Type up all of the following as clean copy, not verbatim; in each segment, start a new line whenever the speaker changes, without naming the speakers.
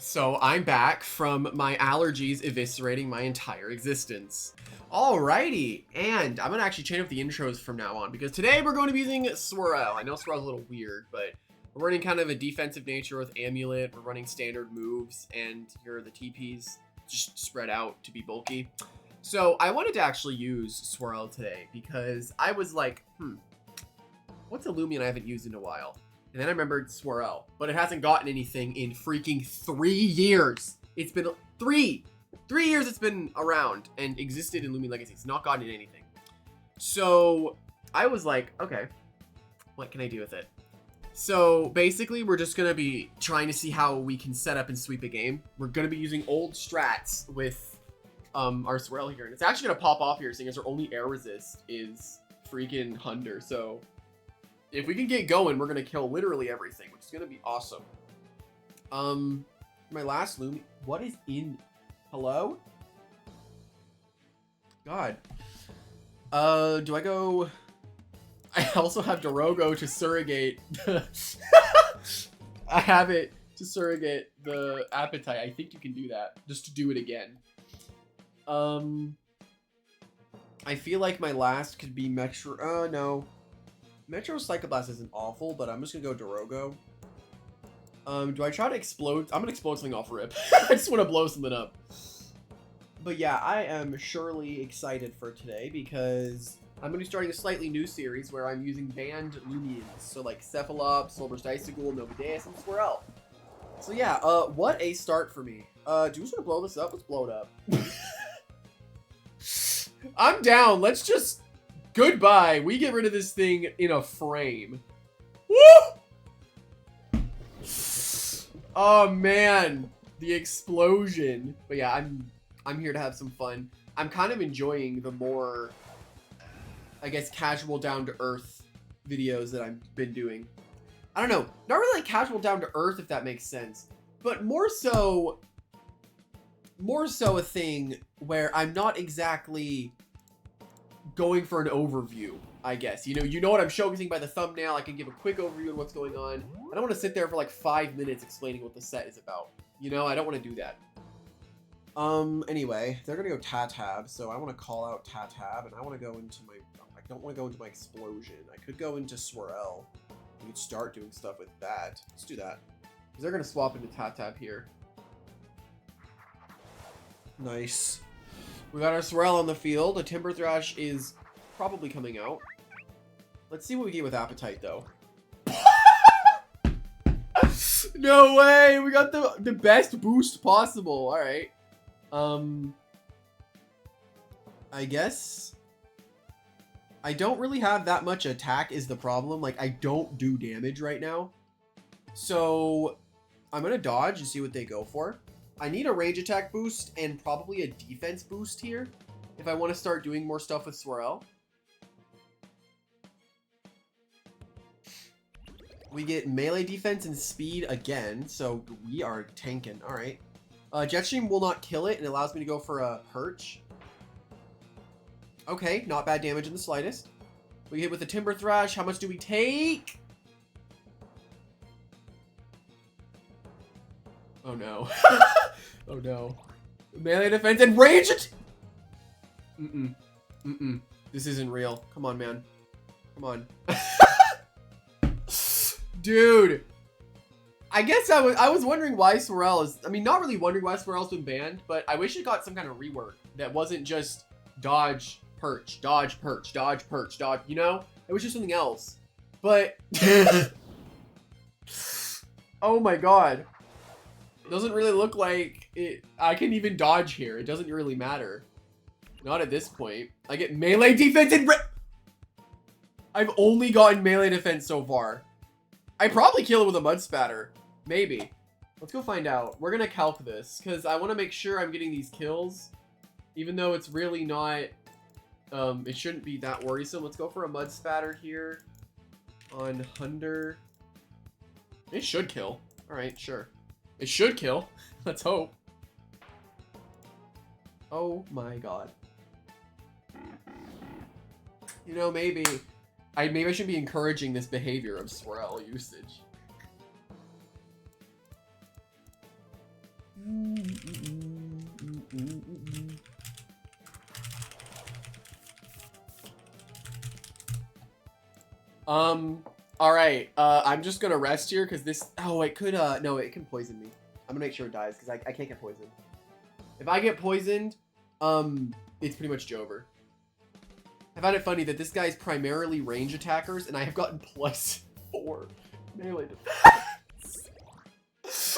So I'm back from my allergies eviscerating my entire existence. Alrighty, and I'm gonna actually change up the intros from now on because today we're going to be using Swirl. I know Swirl's a little weird, but we're running kind of a defensive nature with Amulet. We're running standard moves, and here are the TPs just spread out to be bulky. So I wanted to actually use Swirl today because I was like, what's a Loomian I haven't used in a while? And then I remembered Swirl, but it hasn't gotten anything in freaking 3 years. It's been 3 years it's been around and existed in Loomian Legacy. It's not gotten anything. So I was like, okay, what can I do with it? So basically we're just gonna be trying to see how we can set up and sweep a game. We're gonna be using old strats with our Swirl here. And it's actually gonna pop off here seeing as our only air resist is freaking Hunder. So if we can get going, we're gonna kill literally everything, which is gonna be awesome. My last Loomian, what is in, hello? God. Do I go, I also have Dorogo to surrogate I have it to surrogate the appetite. I think you can do that, just to do it again. I feel like my last could be Metro, no. Metro Psychoblast isn't awful, but I'm just gonna go Dorogo. Do I try to explode? I'm gonna explode something off rip. I just want to blow something up. But yeah, I am surely excited for today because I'm gonna be starting a slightly new series where I'm using banned Loomians. So like Cephalops, Soulburst Icicle, Novideus, and Swirl. So yeah, what a start for me. Do we just want to blow this up? Let's blow it up. I'm down. Let's just... Goodbye. We get rid of this thing in a frame. Woo! Oh man, the explosion. But yeah, I'm here to have some fun. I'm kind of enjoying the more, I guess, casual down to earth videos that I've been doing. I don't know, not really like casual down to earth if that makes sense, but more so a thing where I'm not exactly going for an overview, I guess. You know what I'm showcasing by the thumbnail. I can give a quick overview of what's going on. I don't want to sit there for like 5 minutes explaining what the set is about. You know, I don't want to do that. Anyway, they're gonna go Tatab, so I want to call out Tatab, and I want to go into my, I don't want to go into my explosion. I could go into Swirl. We could start doing stuff with that. Let's do that. Because they're gonna swap into Tatab here. Nice. We got our Swirl on the field. A Timber Thrash is probably coming out. Let's see what we get with Appetite, though. No way! We got the best boost possible. Alright. I guess I don't really have that much attack is the problem. Like, I don't do damage right now. So I'm gonna dodge and see what they go for. I need a range attack boost and probably a defense boost here if I want to start doing more stuff with Swirl. We get melee defense and speed again, so we are tanking. All right. Jetstream will not kill it and allows me to go for a perch. Okay, not bad damage in the slightest. We hit with the Timber Thrash. How much do we take? Oh no. Oh no. Melee defense and range it! This isn't real. Come on, man. Come on. Dude. I guess I was wondering why Swirl is... I mean, not really wondering why Swirl's been banned, but I wish it got some kind of rework that wasn't just dodge, perch, dodge, perch, dodge, perch, dodge, you know? It was just something else. But... Oh my god. It doesn't really look like it. I can even dodge here. It doesn't really matter. Not at this point. I get melee defense and I've only gotten melee defense so far. I probably kill it with a mud spatter. Maybe. Let's go find out. We're gonna calc this because I want to make sure I'm getting these kills, even though it's really not. It shouldn't be that worrisome. Let's go for a mud spatter here on Hunder. It should kill. All right, sure. It should kill. Let's hope. Oh my god. You know, maybe I should be encouraging this behavior of Swirl usage. All right. I'm just gonna rest here because this. Oh, it could. No, it can poison me. I'm gonna make sure it dies because I can't get poisoned. If I get poisoned, it's pretty much over. I found it funny that this guy's primarily range attackers, and I have gotten +4 melee defense.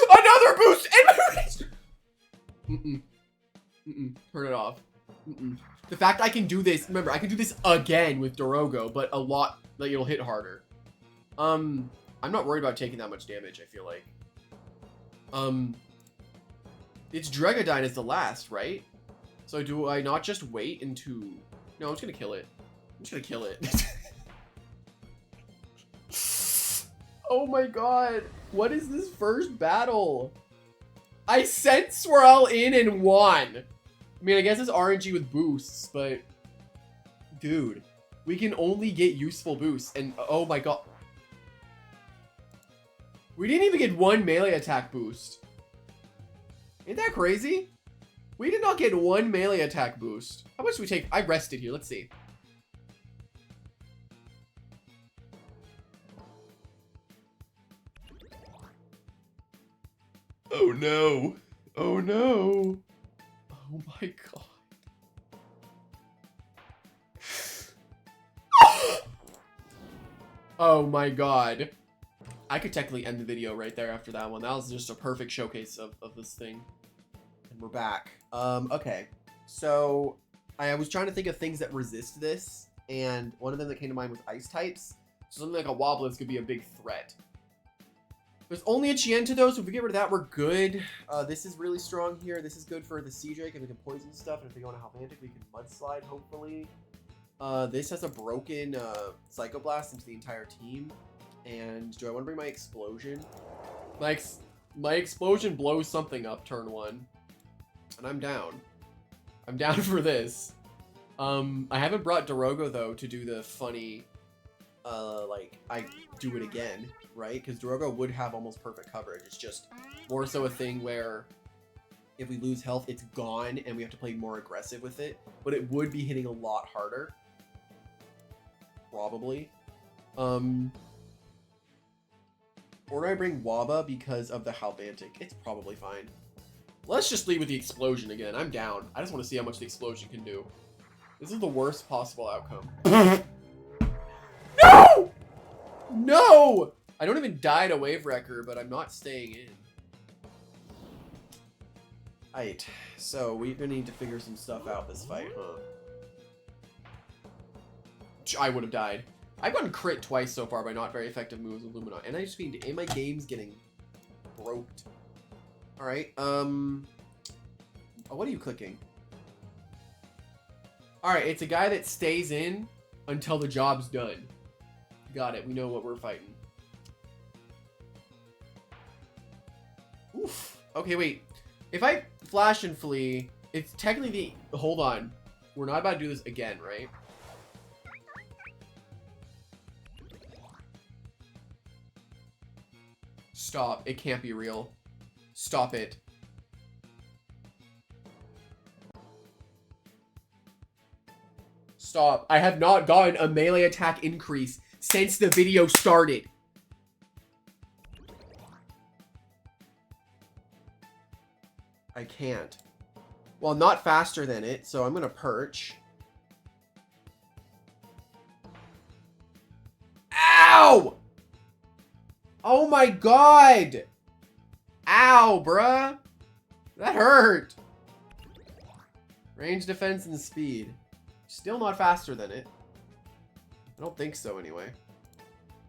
Another boost in my range. Turn it off. The fact I can do this. Remember, I can do this again with Dorogo, but a lot. Like it'll hit harder. I'm not worried about taking that much damage. I feel like. It's Dregodine is the last, right? So do I not just wait into... No, I'm just gonna kill it. I'm just gonna kill it. Oh my god. What is this first battle? I sent Swirl in and won. I mean, I guess it's RNG with boosts, but... Dude. We can only get useful boosts, and oh my god. We didn't even get 1 melee attack boost. Ain't that crazy? We did not get 1 melee attack boost. How much do we take? I rested here. Let's see. Oh no. Oh no. Oh my god. Oh my god. I could technically end the video right there after that one. That was just a perfect showcase of this thing. And we're back. Okay. So, I was trying to think of things that resist this, and one of them that came to mind was ice types. So something like a Wobblins could be a big threat. There's only a Chienta though, so if we get rid of that, we're good. This is really strong here. This is good for the Sea Drake, and we can poison stuff. And if we go on a Halvantic, we can Mudslide, hopefully. This has a broken Psychoblast into the entire team. And do I want to bring my Explosion? My Explosion blows something up turn 1. And I'm down. I'm down for this. I haven't brought Dorogo, though, to do the funny, like, I do it again, right? Because Dorogo would have almost perfect coverage. It's just more so a thing where if we lose health, it's gone, and we have to play more aggressive with it. But it would be hitting a lot harder. Probably. Or do I bring Waba because of the Halvantic? It's probably fine. Let's just leave with the Explosion again. I'm down. I just want to see how much the Explosion can do. This is the worst possible outcome. No! No! I don't even die to Wave Wrecker, but I'm not staying in. Alright, so we're gonna need to figure some stuff out this fight, huh? I would have died. I've gotten crit twice so far by not very effective moves with Lumina, and I just mean, and my game's getting broked. Alright, oh, what are you clicking? Alright, it's a guy that stays in until the job's done. Got it, we know what we're fighting. Oof. Okay, wait. If I flash and flee, it's technically the... Hold on. We're not about to do this again, right? Stop. It can't be real. Stop it. Stop. I have not gotten a melee attack increase since the video started. I can't. Well, I'm not faster than it, so I'm gonna perch. Ow! Oh my god! Ow, bruh! That hurt! Range, defense, and speed. Still not faster than it. I don't think so, anyway.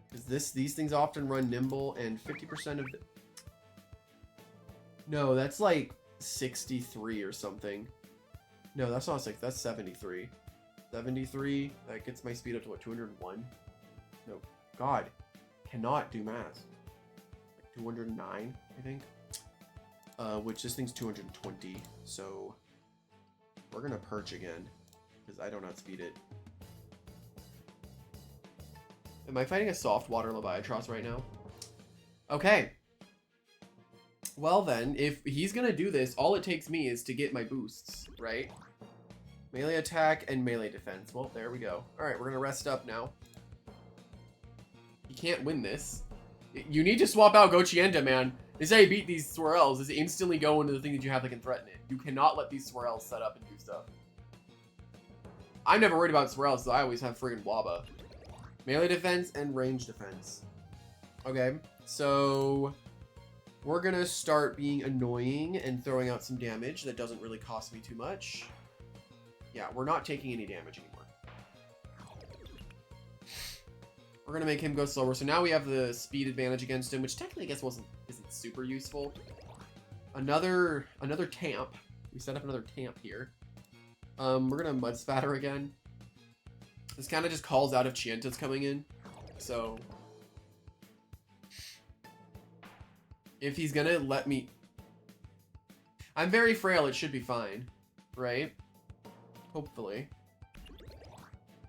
Because these things often run nimble, and 50% of the... No, that's like 63 or something. No, that's not 6. That's 73. 73. That gets my speed up to what, 201? No. God. Cannot do math. Like 209, I think. Which this thing's 220. So we're gonna perch again. Because I don't outspeed it. Am I fighting a soft water Leviatros right now? Okay. Well then, if he's gonna do this, all it takes me is to get my boosts, right? Melee attack and melee defense. Well, there we go. Alright, we're gonna rest up now. You can't win this. You need to swap out Gochienda, man. This is how you beat these Swirls, is instantly go into the thing that you have that can threaten it. You cannot let these Swirls set up and do stuff. I'm never worried about Swirls, so I always have friggin' Waba. Melee defense and range defense. Okay, so we're gonna start being annoying and throwing out some damage that doesn't really cost me too much. Yeah, we're not taking any damage anymore. We're gonna make him go slower. So now we have the speed advantage against him, which technically I guess isn't super useful. Another tamp. We set up another tamp here. We're gonna mud spatter again. This kind of just calls out if Chienta's coming in. So if he's gonna let me, I'm very frail. It should be fine, right? Hopefully.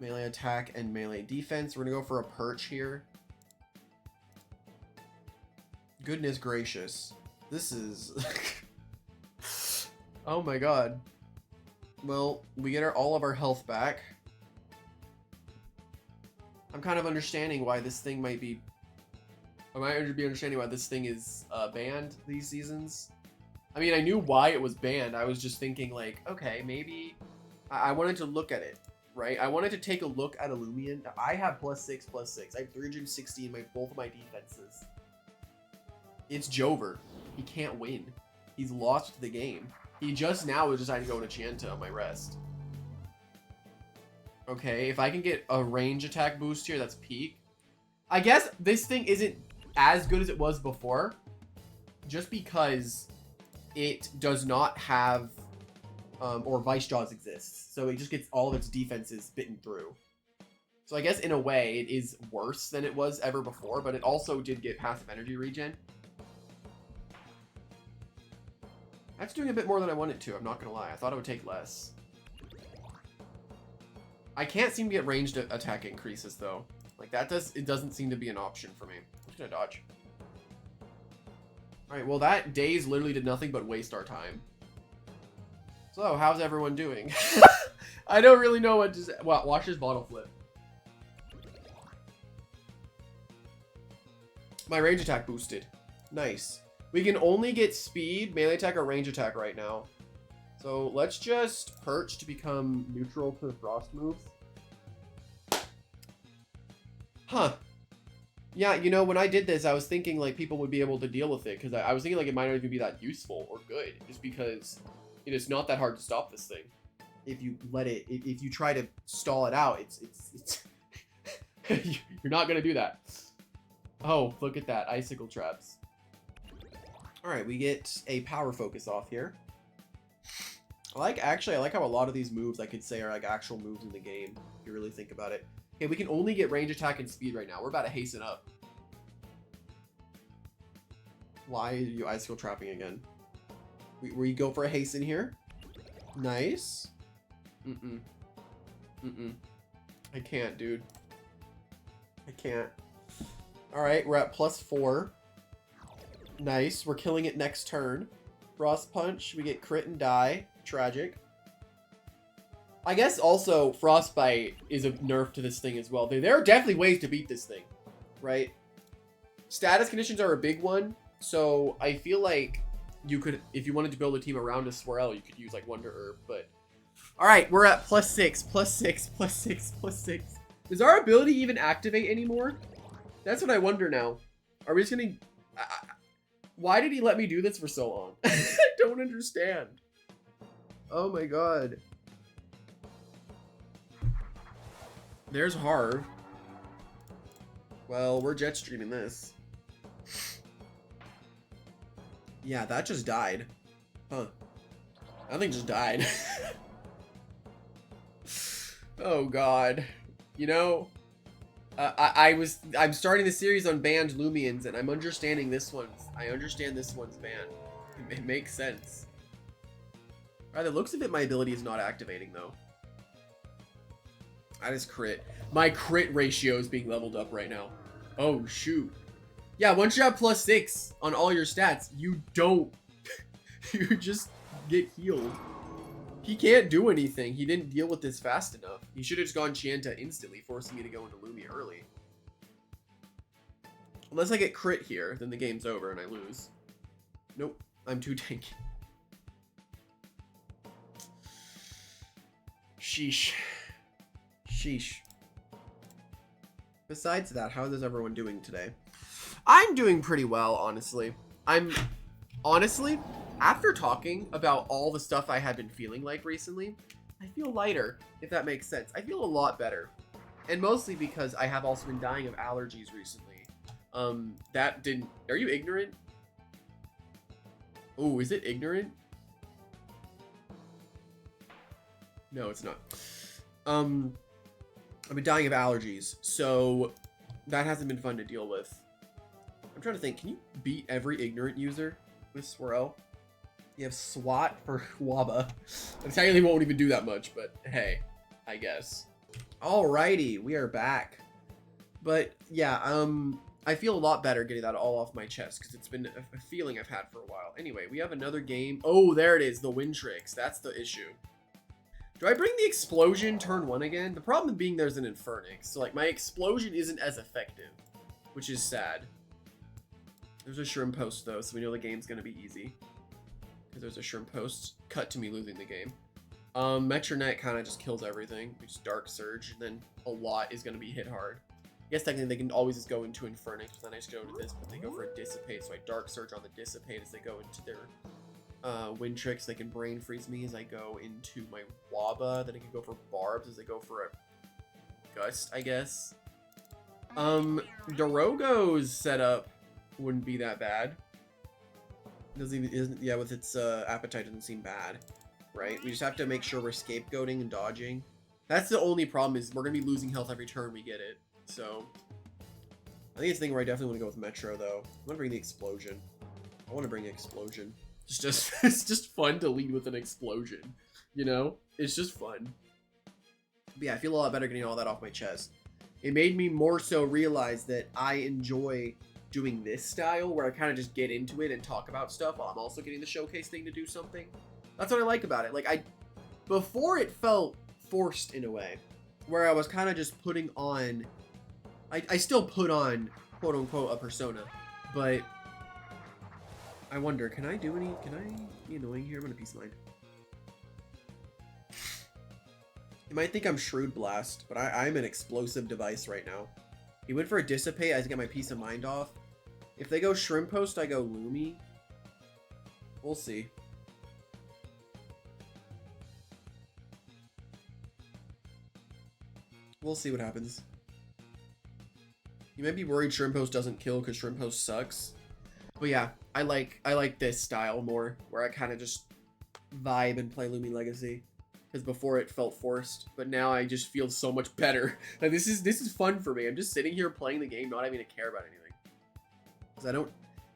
Melee attack and melee defense. We're gonna go for a perch here. Goodness gracious. This is... Oh my god. Well, we get all of our health back. I'm kind of understanding why this thing might be... I might be understanding why this thing is banned these seasons. I mean, I knew why it was banned. I was just thinking like, okay, maybe... I wanted to look at it. Right? I wanted to take a look at a Loomian. I have +6/+6. I have 360 in both of my defenses. It's Jover. He can't win. He's lost the game. He just now is deciding to go to Chienta on my rest. Okay, if I can get a range attack boost here, that's peak. I guess this thing isn't as good as it was before, just because it does not have... or Vice Jaws exists, so it just gets all of its defenses bitten through. So I guess in a way it is worse than it was ever before, but it also did get passive energy regen. That's doing a bit more than I wanted to, I'm not gonna lie. I thought it would take less. I can't seem to get ranged attack increases though. Like it doesn't seem to be an option for me. I'm just gonna dodge. Alright, well that daze literally did nothing but waste our time. So, how's everyone doing? I don't really know what to say. Wow, watch this bottle flip. My range attack boosted. Nice. We can only get speed, melee attack, or range attack right now. So, let's just perch to become neutral to the frost moves. Huh. Yeah, you know, when I did this, I was thinking, like, people would be able to deal with it. Because I was thinking, like, it might not even be that useful or good. Just because... it's not that hard to stop this thing. If you let it, if you try to stall it out, it's you're not gonna do that. Oh, look at that, icicle traps. All right, we get a power focus off here. Actually, I like how a lot of these moves I could say are like actual moves in the game, if you really think about it. Okay, we can only get range attack and speed right now. We're about to hasten up. Why are you icicle trapping again? We go for a hasten here. Nice. I can't, dude. I can't. Alright, we're at +4. Nice. We're killing it next turn. Frost Punch. We get crit and die. Tragic. I guess also Frostbite is a nerf to this thing as well. There are definitely ways to beat this thing. Right? Status conditions are a big one. So I feel like... you could, if you wanted to build a team around a Swirl, you could use like Wonder Herb, but... Alright, we're at +6, +6, +6, +6. Does our ability even activate anymore? That's what I wonder now. Are we just gonna... why did he let me do this for so long? I don't understand. Oh my god. There's Harv. Well, we're jet streaming this. Yeah, that just died. Huh. That thing just died. Oh god. You know, I'm starting the series on banned Loomians, and I'm understanding this one's. I understand this one's banned. It makes sense. By the looks of it, my ability is not activating though. That is crit. My crit ratio is being leveled up right now. Oh shoot. Yeah, once you have +6 on all your stats, you don't. You just get healed. He can't do anything. He didn't deal with this fast enough. He should have just gone Chienta instantly, forcing me to go into Loomian early. Unless I get crit here, then the game's over and I lose. Nope, I'm too tanky. Sheesh. Sheesh. Besides that, how is everyone doing today? I'm doing pretty well, honestly. Honestly, after talking about all the stuff I had been feeling like recently, I feel lighter, if that makes sense. I feel a lot better. And mostly because I have also been dying of allergies recently. Are you ignorant? Oh, is it ignorant? No, it's not. I've been dying of allergies, so that hasn't been fun to deal with. I'm trying to think, can you beat every ignorant user with Swirl? You have SWAT for WABA. I technically won't even do that much, but hey, I guess. Alrighty, we are back. But yeah, I feel a lot better getting that all off my chest because it's been a feeling I've had for a while. Anyway, we have another game. Oh, there it is, the wind tricks. That's the issue. Do I bring the explosion turn 1 again? The problem being there's an Infernix, so like my explosion isn't as effective, which is sad. There's a shrimp post though, so we know the game's gonna be easy. Because there's a shrimp post cut to me losing the game. Metronet kind of just kills everything. We just Dark Surge, and then a lot is gonna be hit hard. I guess technically they can always just go into Infernix, but then I just go into this, but they go for a Dissipate, so I Dark Surge on the Dissipate as they go into their wind tricks. They can brain freeze me as I go into my Waba. Then I can go for barbs as I go for a gust, I guess. Dorogo's setup wouldn't be that bad. Yeah, with its appetite doesn't seem bad, right? We just have to make sure we're scapegoating and dodging. That's the only problem, is we're gonna be losing health every turn we get it. So I think it's a thing where I definitely want to go with Metro though. I want to bring the explosion. I want to bring explosion. It's just fun to lead with an explosion, you know? It's just fun. But yeah, I feel a lot better getting all that off my chest. It made me more so realize that I enjoy doing this style where I kind of just get into it and talk about stuff while I'm also getting the showcase thing to do something. That's what I like about it. Like before it felt forced in a way, where I was kind of just putting on, I still put on quote unquote a persona, but I wonder, can I be annoying here? I'm gonna peace mind. You might think I'm Shrewd Blast, but I'm an explosive device right now. He went for a Dissipate, I have to get my peace of mind off. If they go Shrimp Post, I go Loomy. We'll see. We'll see what happens. You might be worried Shrimp Post doesn't kill because Shrimp Post sucks. But yeah, I like this style more, where I kind of just vibe and play Loomian Legacy. Because before it felt forced, but now I just feel so much better. Like this is fun for me. I'm just sitting here playing the game, not having to care about anything. Because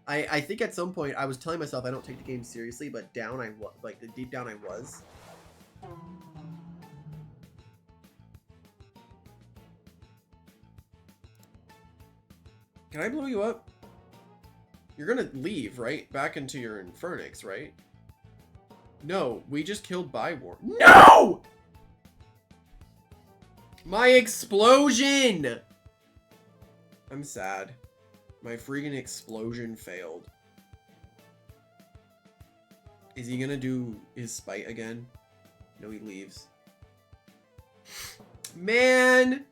I think at some point I was telling myself I don't take the game seriously, but deep down I was. Can I blow you up? You're gonna leave, right? Back into your Infernix, right? No, we just killed Bywar. No! My explosion! I'm sad. My freaking explosion failed. Is he gonna do his spite again? No, he leaves. Man!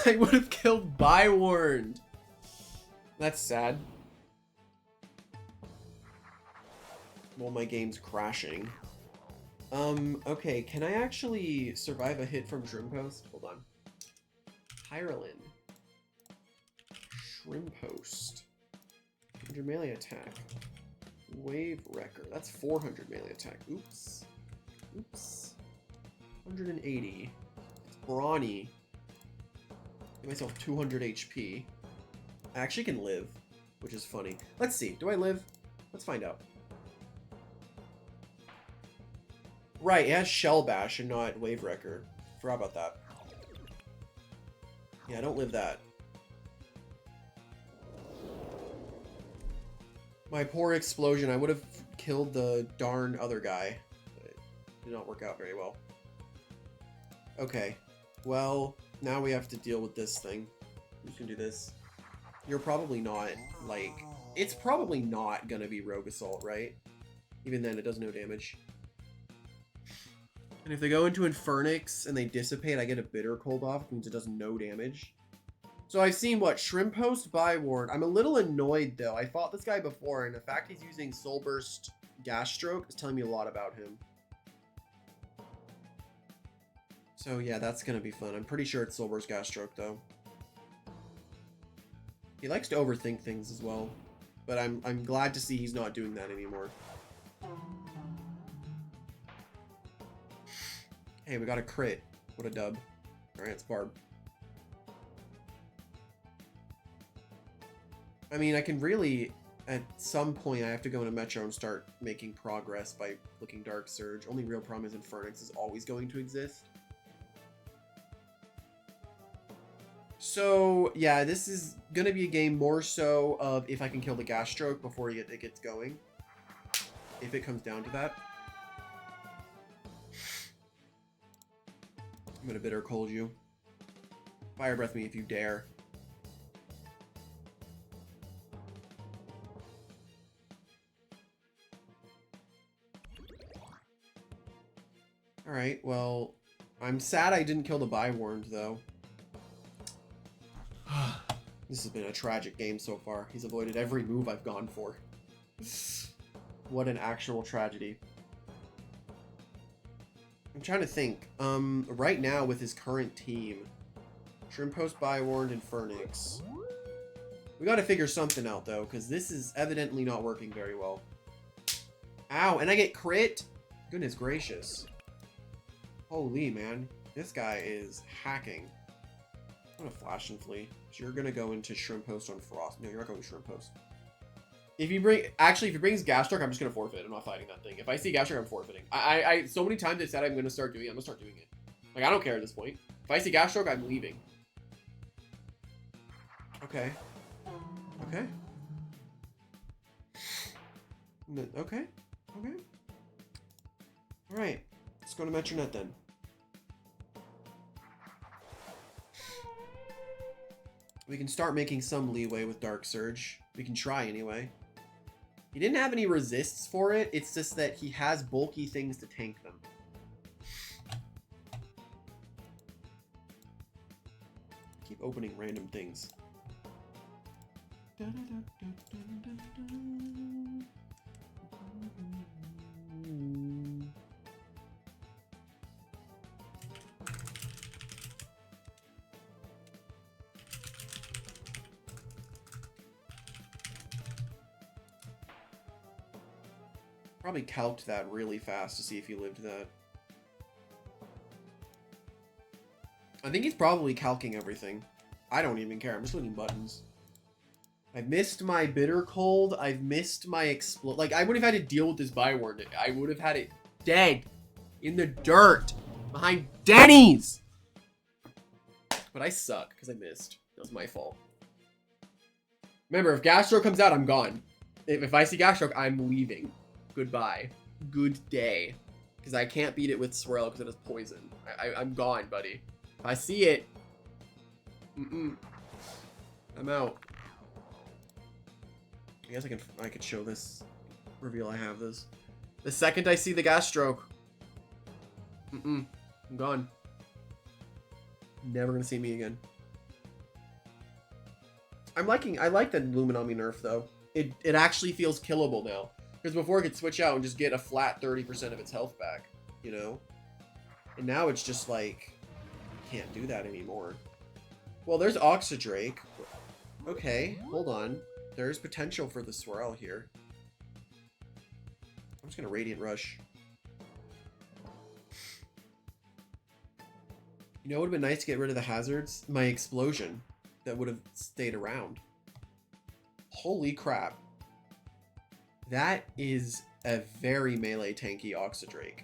I would have killed Bywarned. That's sad. Well, my game's crashing. Okay, can I actually survive a hit from Shrimp Post? Hold on. Ireland. Shrimp Post. 100 melee attack. Wave Wrecker. That's 400 melee attack. Oops. Oops. 180. It's brawny. Give myself 200 HP. I actually can live, which is funny. Let's see. Do I live? Let's find out. Right, it has Shell Bash and not Wave Wrecker. Forgot about that. Yeah, I don't live that. My poor explosion. I would have killed the darn other guy. But it did not work out very well. Okay. Well, now we have to deal with this thing. Who's gonna do this? You're probably not, like... It's probably not gonna be Rogue Assault, right? Even then, it does no damage. And if they go into Infernix and they dissipate, I get a Bitter Cold off, which means it does no damage. So I've seen, what, Shrimp Host, Byward. I'm a little annoyed, though. I fought this guy before, and the fact he's using Soul Burst Gas Stroke is telling me a lot about him. So yeah, that's gonna be fun. I'm pretty sure it's Soul Burst Gas Stroke, though. He likes to overthink things as well. But I'm glad to see he's not doing that anymore. Hey, we got a crit. What a dub. Alright, it's Barb. I mean, I can really, at some point, I have to go into Metro and start making progress by looking Dark Surge. Only real problem is Infernix is always going to exist. So, yeah, this is going to be a game more so of if I can kill the Gas Stroke before it gets going. If it comes down to that. I'm going to Bitter Cold you. Fire Breath me if you dare. Alright, well, I'm sad I didn't kill the Bywarned, though. This has been a tragic game so far. He's avoided every move I've gone for. What an actual tragedy. I'm trying to think. Right now with his current team, Shrimp Host, Bywarned, and Infernix. We gotta figure something out, though, because this is evidently not working very well. Ow, and I get crit? Goodness gracious. Holy, man. This guy is hacking. I'm gonna Flash and Flee. So you're gonna go into Shrimp Host on Frost. No, you're not going Shrimp Host. If you bring... Actually, if he brings Gas Stroke, I'm just gonna forfeit. I'm not fighting that thing. If I see Gas Stroke, I'm forfeiting. So many times I said I'm gonna start doing it. I'm gonna start doing it. Like, I don't care at this point. If I see Gas Stroke, I'm leaving. Okay. Okay. Okay. Okay. Alright. Let's go to Metronet then. We can start making some leeway with Dark Surge. We can try anyway. He didn't have any resists for it. It's just that he has bulky things to tank them. Keep opening random things. Probably calced that really fast to see if he lived that. I think he's probably calcing everything. I don't even care. I'm just clicking buttons. I've missed my Bitter Cold. I've missed my explode. Like, I would have had to deal with this Byward. I would have had it dead in the dirt behind Denny's. But I suck because I missed. That was my fault. Remember, if Gas Stroke comes out, I'm gone. If I see Gas Stroke, I'm leaving. Goodbye. Good day. Because I can't beat it with Swirl because it has poison. I'm gone, buddy. If I see it, I'm out. I guess I could show this. Reveal I have this. The second I see the Gas Stroke, I'm gone. Never gonna see me again. I like the Luminommy nerf though. It actually feels killable now. Because before it could switch out and just get a flat 30% of its health back, you know? And now it's just like, you can't do that anymore. Well, there's Oxydrake. Okay, hold on. There's potential for the Swirl here. I'm just gonna Radiant Rush. You know, it would have been nice to get rid of the hazards? My explosion that would have stayed around. Holy crap. That is a very melee tanky Oxydrake.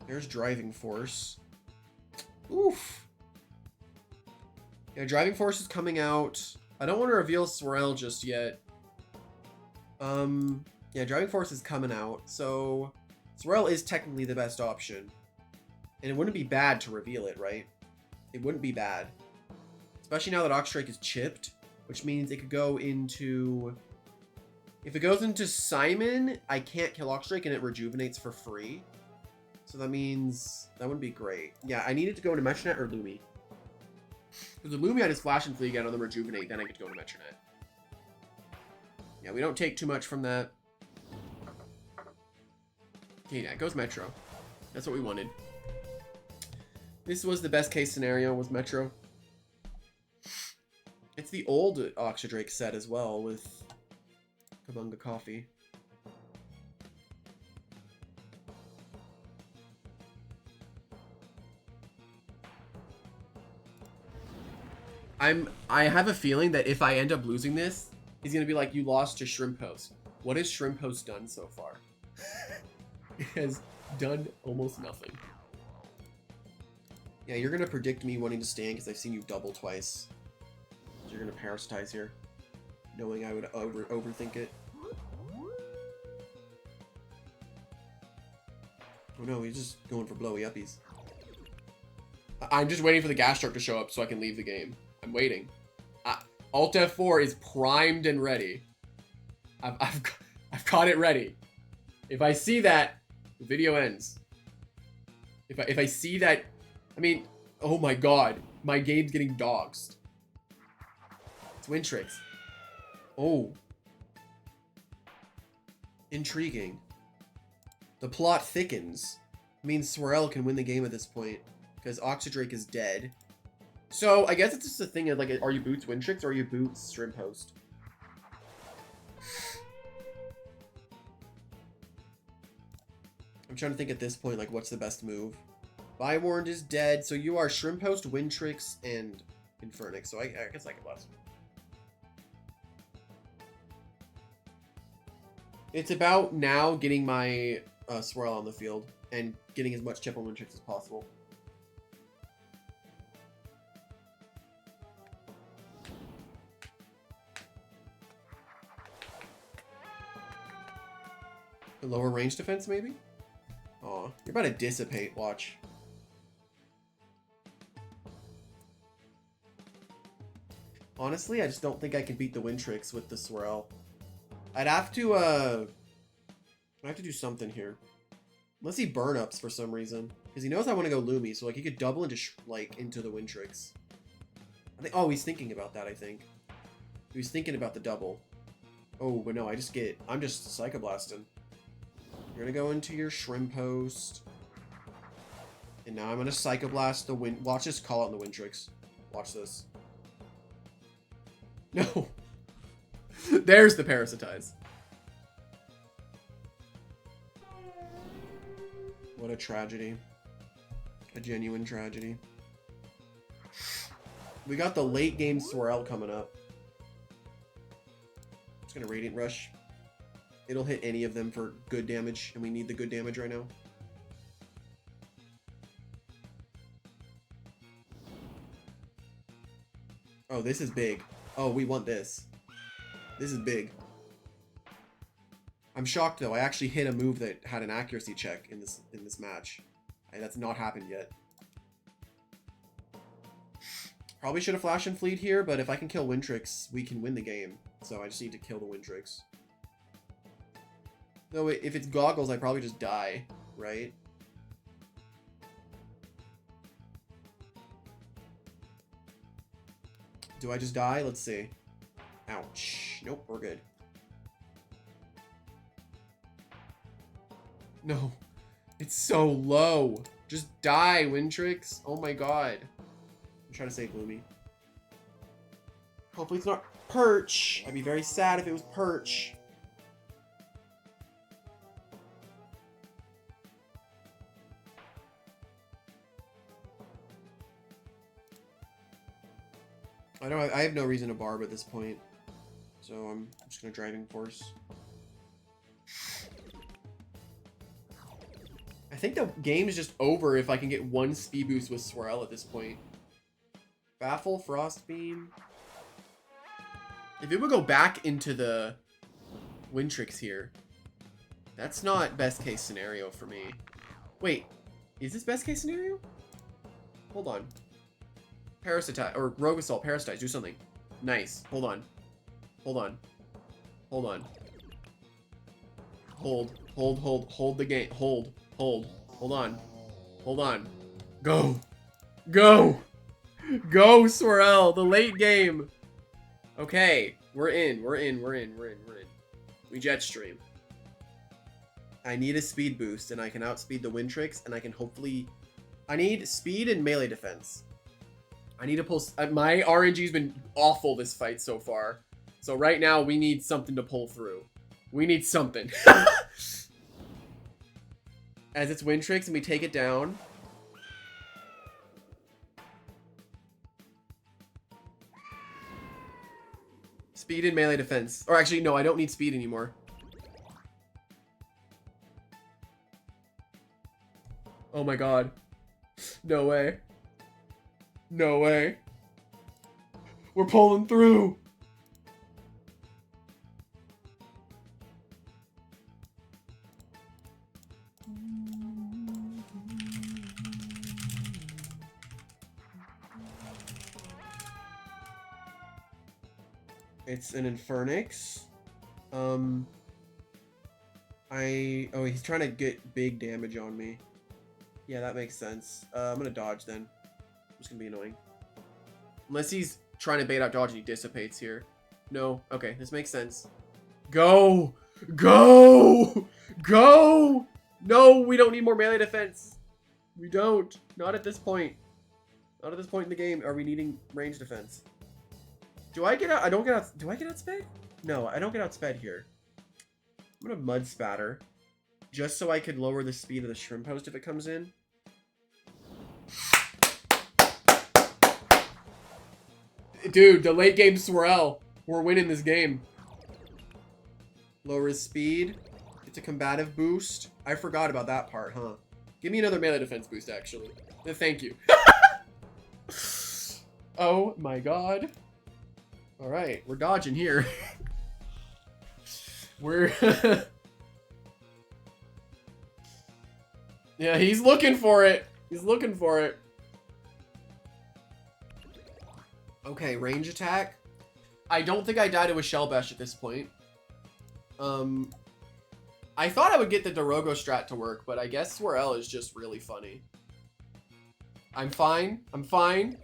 There's Driving Force. Oof. Yeah, Driving Force is coming out. I don't want to reveal Swirl just yet. Yeah, Driving Force is coming out, so Swirl is technically the best option. And it wouldn't be bad to reveal it, right? It wouldn't be bad. Especially now that Oxdrake is chipped, which means it could go into... If it goes into Simon, I can't kill Oxdrake and it rejuvenates for free. So that means that wouldn't be great. Yeah, I needed to go into Metronet or Lumi. Because the Loomian is Flash and Flee again on the Rejuvenate, then I get to go to Metronet. Yeah, we don't take too much from that. Okay, yeah, it goes Metro. That's what we wanted. This was the best case scenario, was Metro. It's the old Oxdrake set as well with Kabunga Coffee. I have a feeling that if I end up losing this, he's gonna be like, you lost to Shrimp Host. What has Shrimp Host done so far? It has done almost nothing. Yeah, you're gonna predict me wanting to stand because I've seen you double twice. You're gonna parasitize here, knowing I would overthink it. Oh no, he's just going for blowy uppies. I'm just waiting for the gas truck to show up so I can leave the game. I'm waiting. Alt F4 is primed and ready. I've got it ready. If I see that, the video ends. If I see that, I mean, oh my god, my game's getting doxed. It's Wintrix. Oh. Intriguing. The plot thickens. It means Swirl can win the game at this point because Oxdrake is dead. So I guess it's just a thing of like, are you Boots Wintrix or are you Boots Shrimp Host? I'm trying to think at this point, like, what's the best move? Bywarned is dead, so you are Shrimp Host, Wintrix, and Infernix. So I guess I can blast. It's about now getting my Swirl on the field and getting as much chip on Wintrix as possible. The lower range defense, maybe? Aw, you're about to dissipate, watch. Honestly, I just don't think I can beat the Wintrix with the Swirl. I'd have to do something here. Unless he burn-ups for some reason. Because he knows I want to go Lumi, so like he could double into, into the Wintrix. I think, oh, he's thinking about that, I think. He was thinking about the double. Oh, but no, I'm just Psychoblasting. You're gonna go into your Shrimp Host. And now I'm gonna Psychoblast the Wind. Watch this call out in the Wintrix. Watch this. No. There's the Parasitize. What a tragedy. A genuine tragedy. We got the late game Swirl coming up. I'm just gonna Radiant Rush. It'll hit any of them for good damage, and we need the good damage right now. Oh, this is big. Oh, we want this. This is big. I'm shocked though. I actually hit a move that had an accuracy check in this match. That's not happened yet. Probably should have Flash and Fleet here, but if I can kill Wintrix, we can win the game. So I just need to kill the Wintrix. No, if it's Goggles, I probably just die, right? Do I just die? Let's see. Ouch. Nope, we're good. No. It's so low. Just die, Wintrix. Oh my god. I'm trying to save Lumi. Hopefully it's not Perch. I'd be very sad if it was Perch. I have no reason to barb at this point. So I'm just gonna Driving Force. I think the game is just over if I can get one speed boost with Swirl at this point. Baffle, Frost Beam. If it would go back into the Wintrix here, that's not best case scenario for me. Wait, is this best case scenario? Hold on. Parasitize, or Rogue Assault, Parasitize, do something. Nice. Hold on. Hold on. Hold on. Hold the game. Hold on. Hold on. Go. Go. Go, Swirl, the late game. Okay, we're in. We Jetstream. I need a speed boost, and I can outspeed the Wintrix, and I can hopefully... I need speed and melee defense. I need to pull... My RNG's been awful this fight so far. So right now, we need something to pull through. We need something. As it's Wintrix, and we take it down. Speed and melee defense. Or actually, no, I don't need speed anymore. Oh my god. No way. No way. We're pulling through. It's an Infernix. Oh, he's trying to get big damage on me. Yeah, that makes sense. I'm gonna dodge then. It's gonna be annoying. Unless he's trying to bait out dodge and he dissipates here. No. Okay, this makes sense. Go! Go! Go! No, we don't need more melee defense. We don't. Not at this point. Not at this point in the game are we needing range defense. Do I get out? I don't get out. Do I get outsped? No, I don't get outsped here. I'm gonna Mud Spatter. Just so I could lower the speed of the Shrimp Host if it comes in. Dude, the late game Swirl. We're winning this game. Lower his speed. It's a combative boost. I forgot about that part, huh? Give me another melee defense boost, actually. Thank you. Oh my god. Alright, we're dodging here. We're... Yeah, he's looking for it. He's looking for it. Okay, range attack. I don't think I died to a Shell Bash at this point. I thought I would get the Dorogo strat to work, but I guess Swirl is just really funny. I'm fine. I'm fine.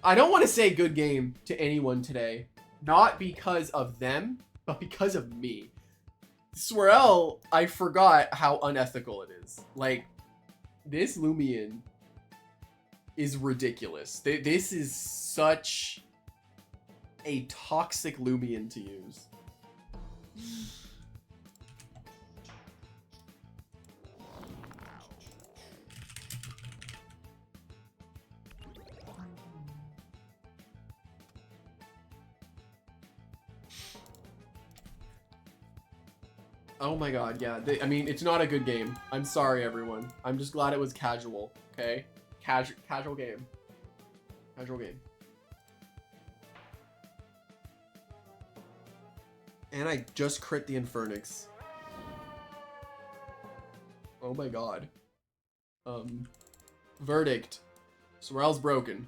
I don't want to say good game to anyone today. Not because of them, but because of me. Swirl, I forgot how unethical it is. Like, this Loomian is ridiculous. This is such a toxic Loomian to use. Oh my god, yeah. I mean, it's not a good game. I'm sorry, everyone. I'm just glad it was casual, okay? Casual game. Casual game. And I just crit the Infernix. Oh my god. Verdict. Swirl's broken.